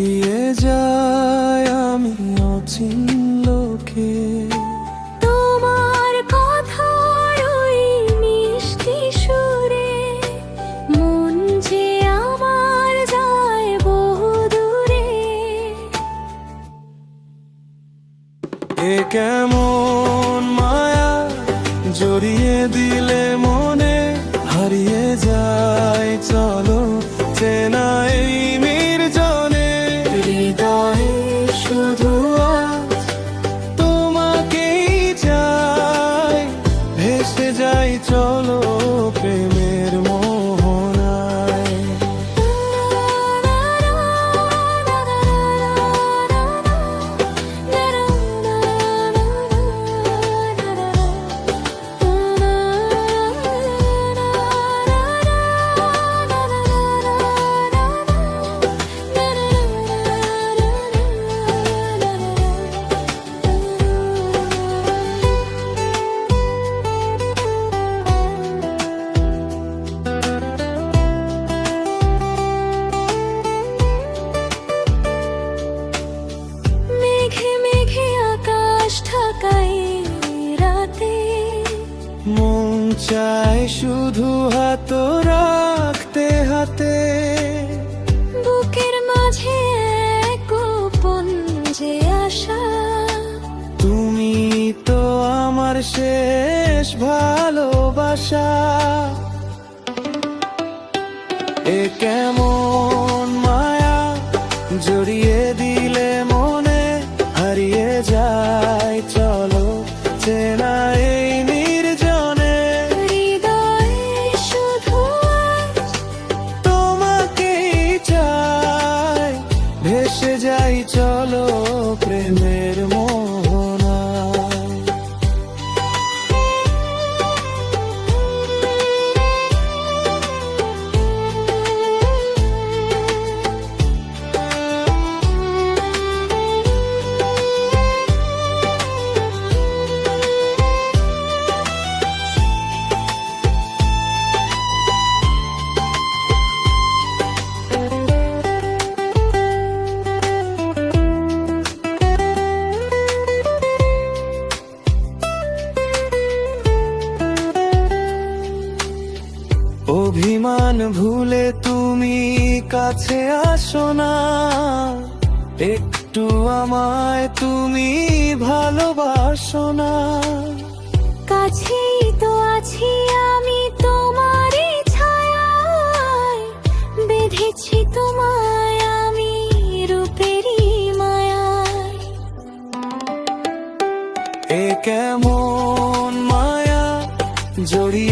হারিয়ে যাই আমি অচিন লোকে। তোমার কথার ওই মিষ্টি সুরে মন যে আমার যায় বহু দূরে। এ কেমন মায়া জড়িয়ে দিলে মনে, হারিয়ে যায় চলো চেনা এই নির্জনে। হৃদয়ে শুধু আজ তোমাকেই চাই, ভেসে যাই চলো প্রেমের মোহনায়। মেঘে মেঘে আকাশ ঢাকাই রাতে, মন চায় শুধু হাত রাখতে হাতে। বুকের মাঝে এক গোপন যে আশা, তুমি তো আমার শেষ ভালোবাসা। এ কেমন মায়া জড়িয়ে দিলে মনে, হারিয়ে যায় চলো চেনা এই নির্জনে। হৃদয়ে শুধু আজ তোমাকেই চাই, ভেসে যাই চলো প্রেমের মোহনায়। অভিমান ভুলে তুমি কাছে আসো না, একটু আমায় তুমি ভালোবাসো না। কাছেই তো আছি আমি তোমারই ছায়ায়, বেঁধেছি তোমায় আমি রূপেরই মায়ায়। এ কেমন মায়া জড়িয়ে